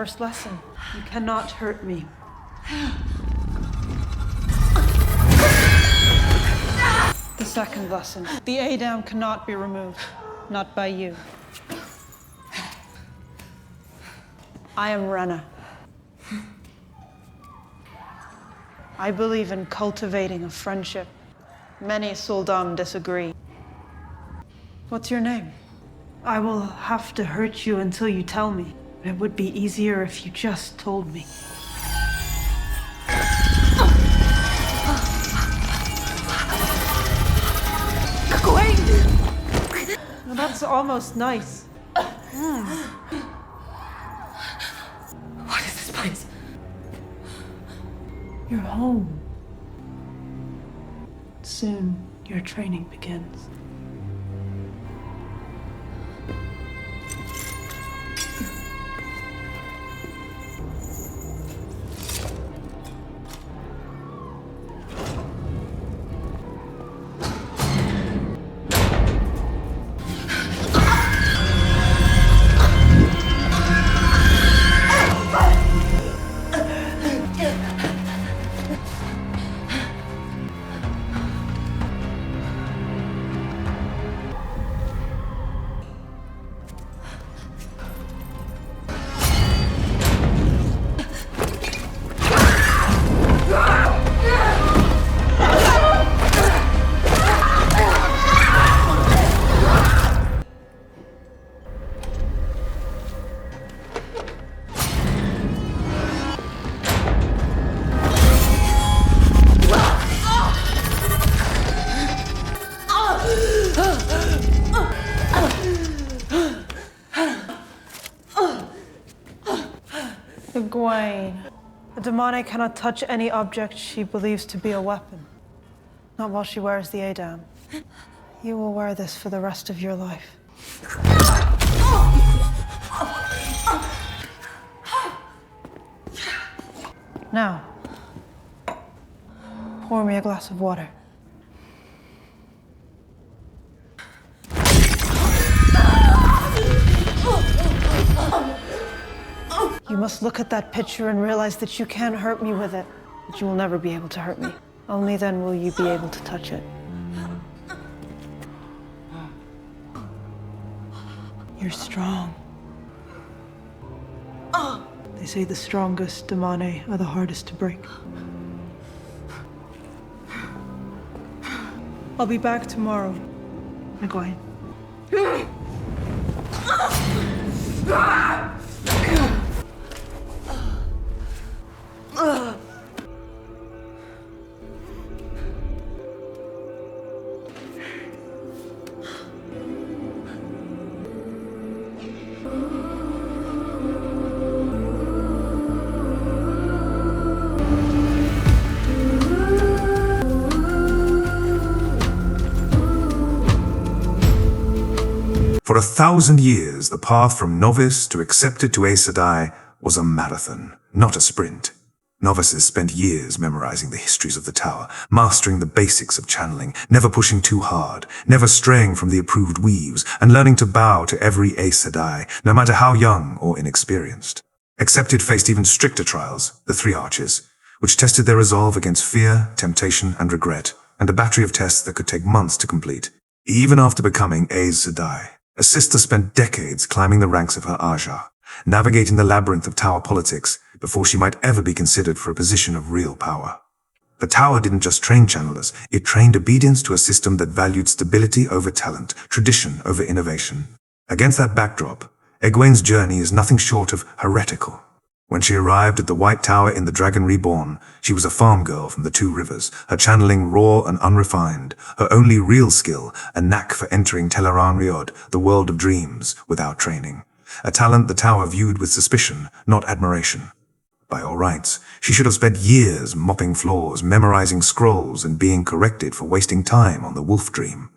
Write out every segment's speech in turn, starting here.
first lesson. You cannot hurt me. The second lesson. The sul'dam cannot be removed. Not by you. I am Renna. I believe in cultivating a friendship. Many sul'dam disagree. What's your name? I will have to hurt you until you tell me. It would be easier if you just told me. Egwene! Well, that's almost nice. What is this place? You're home. Soon, your training begins. Egwene. A damane cannot touch any object she believes to be a weapon. Not while she wears the sul'dam. You will wear this for the rest of your life. Now, pour me a glass of water. You must look at that picture and realize that you can't hurt me with it. That you will never be able to hurt me. Only then will you be able to touch it. You're strong. They say the strongest damane are the hardest to break. I'll be back tomorrow, Egwene. For 1,000 years, the path from novice to accepted to Aes Sedai was a marathon, not a sprint. Novices spent years memorizing the histories of the tower, mastering the basics of channeling, never pushing too hard, never straying from the approved weaves, and learning to bow to every Aes Sedai, no matter how young or inexperienced. Accepted faced even stricter trials, the Three Arches, which tested their resolve against fear, temptation, and regret, and a battery of tests that could take months to complete. Even after becoming Aes Sedai, a sister spent decades climbing the ranks of her Aja, navigating the labyrinth of tower politics before she might ever be considered for a position of real power. The tower didn't just train channelers, it trained obedience to a system that valued stability over talent, tradition over innovation. Against that backdrop, Egwene's journey is nothing short of heretical. When she arrived at the White Tower in the Dragon Reborn, she was a farm girl from the Two Rivers, her channeling raw and unrefined, her only real skill a knack for entering Teleran Riod, the world of dreams, without training. A talent the Tower viewed with suspicion, not admiration. By all rights, she should have spent years mopping floors, memorizing scrolls, and being corrected for wasting time on the wolf dream.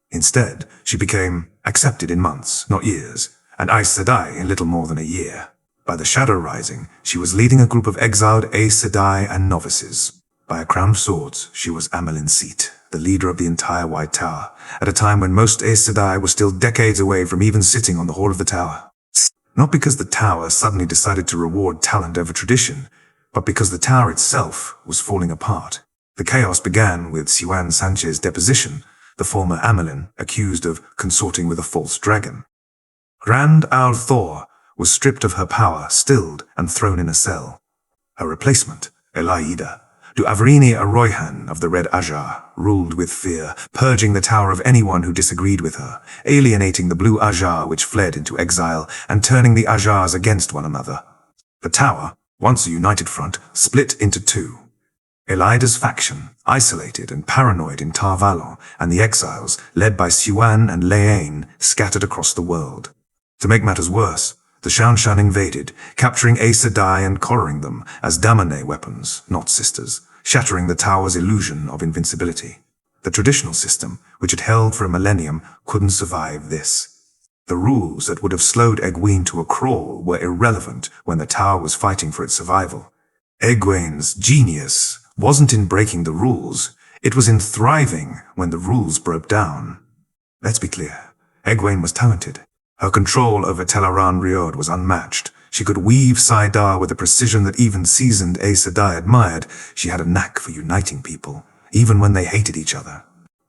Instead, she became accepted in months, not years, and Aes Sedai in little more than a year. By the Shadow Rising, she was leading a group of exiled Aes Sedai and novices. By a crown of swords, she was Amelin Seat, the leader of the entire White Tower, at a time when most Aes Sedai were still decades away from even sitting on the Hall of the Tower. Not because the tower suddenly decided to reward talent over tradition, but because the tower itself was falling apart. The chaos began with Seanchan's deposition, the former Amelin accused of consorting with a false dragon. Grand Owl Thor was stripped of her power, stilled, and thrown in a cell. Her replacement, Elaida, Egwene Arroyhan of the Red Ajar, ruled with fear, purging the tower of anyone who disagreed with her, alienating the Blue Ajar which fled into exile, and turning the Ajars against one another. The tower, once a united front, split into two. Elaida's faction, isolated and paranoid in Tar Valon, and the exiles, led by Siwan and Leane, scattered across the world. To make matters worse, the Seanchan invaded, capturing Aes Sedai and collaring them as damane weapons, not sisters, shattering the tower's illusion of invincibility. The traditional system, which had held for a millennium, couldn't survive this. The rules that would have slowed Egwene to a crawl were irrelevant when the tower was fighting for its survival. Egwene's genius wasn't in breaking the rules, it was in thriving when the rules broke down. Let's be clear, Egwene was talented. Her control over Teleran Riod was unmatched. She could weave saidar with a precision that even seasoned Aes Sedai admired. She had a knack for uniting people, even when they hated each other.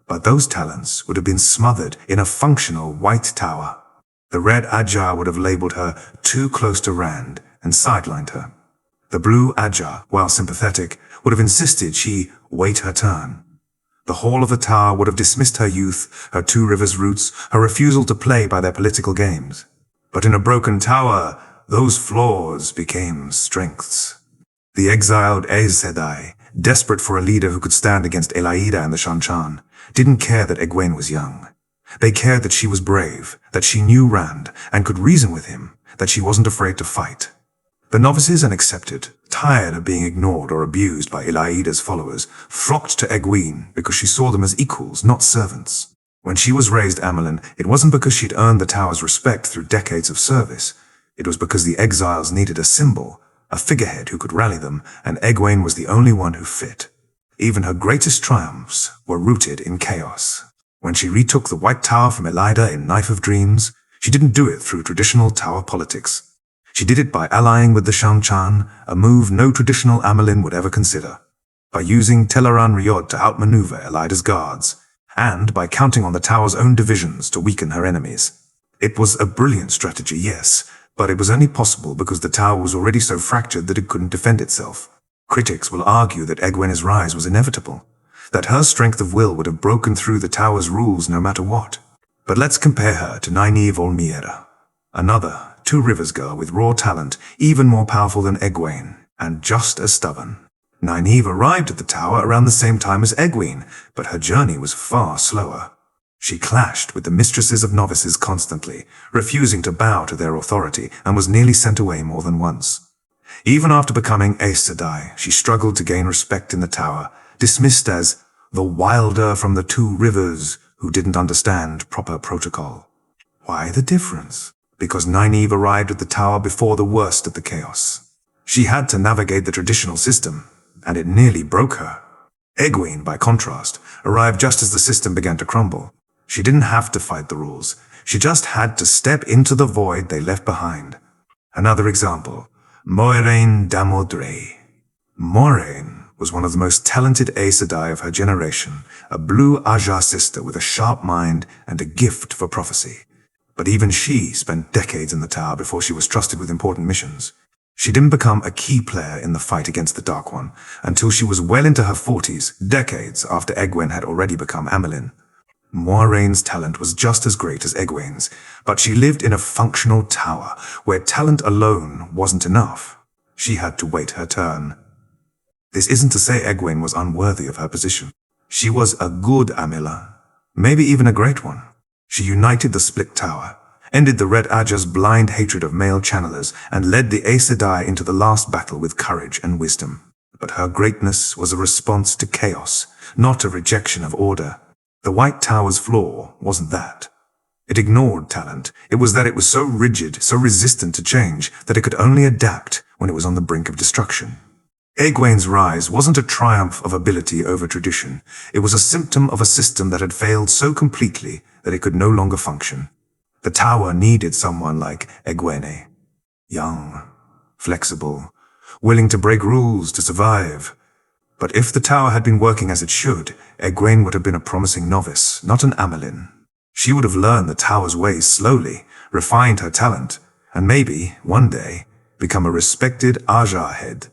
But those talents would have been smothered in a functional white tower. The Red Ajar would have labeled her too close to Rand and sidelined her. The Blue Ajar, while sympathetic, would have insisted she wait her turn. The Hall of the Tower would have dismissed her youth, her Two Rivers roots, her refusal to play by their political games. But in a broken tower, those flaws became strengths. The exiled Aes Sedai, desperate for a leader who could stand against Elaida and the Seanchan, didn't care that Egwene was young. They cared that she was brave, that she knew Rand, and could reason with him, that she wasn't afraid to fight. The novices and accepted, tired of being ignored or abused by Elaida's followers, flocked to Egwene because she saw them as equals, not servants. When she was raised Amelin, it wasn't because she'd earned the tower's respect through decades of service. It was because the exiles needed a symbol, a figurehead who could rally them, and Egwene was the only one who fit. Even her greatest triumphs were rooted in chaos. When she retook the White Tower from Elaida in Knife of Dreams, she didn't do it through traditional tower politics. She did it by allying with the Seanchan, a move no traditional Amelin would ever consider, by using Teleran Riod to outmaneuver Elaida's guards, and by counting on the tower's own divisions to weaken her enemies. It was a brilliant strategy, yes, but it was only possible because the tower was already so fractured that it couldn't defend itself. Critics will argue that Egwene's rise was inevitable, that her strength of will would have broken through the tower's rules no matter what. But let's compare her to Nynaeve Olmyra, another Two Rivers girl with raw talent, even more powerful than Egwene, and just as stubborn. Nynaeve arrived at the tower around the same time as Egwene, but her journey was far slower. She clashed with the mistresses of novices constantly, refusing to bow to their authority, and was nearly sent away more than once. Even after becoming Aes Sedai, she struggled to gain respect in the tower, dismissed as the wilder from the Two Rivers who didn't understand proper protocol. Why the difference? Because Nynaeve arrived at the tower before the worst of the chaos. She had to navigate the traditional system, and it nearly broke her. Egwene, by contrast, arrived just as the system began to crumble. She didn't have to fight the rules. She just had to step into the void they left behind. Another example, Moiraine Damodre. Moiraine was one of the most talented Aes Sedai of her generation, a Blue Ajar sister with a sharp mind and a gift for prophecy. But even she spent decades in the tower before she was trusted with important missions. She didn't become a key player in the fight against the Dark One until she was well into her 40s, decades after Egwene had already become Amelin. Moiraine's talent was just as great as Egwene's, but she lived in a functional tower where talent alone wasn't enough. She had to wait her turn. This isn't to say Egwene was unworthy of her position. She was a good Amila, maybe even a great one. She united the split tower, ended the Red Ajar's blind hatred of male channelers, and led the Aes Sedai into the last battle with courage and wisdom. But her greatness was a response to chaos, not a rejection of order. The White Tower's flaw wasn't that. It ignored talent. It was that it was so rigid, so resistant to change, that it could only adapt when it was on the brink of destruction. Egwene's rise wasn't a triumph of ability over tradition. It was a symptom of a system that had failed so completely that it could no longer function. The tower needed someone like Egwene, Young, flexible, willing to break rules to survive. But if the tower had been working as it should, Egwene would have been a promising novice, not an Amelin. She would have learned the tower's ways slowly, refined her talent, and maybe, one day, become a respected Ajar head.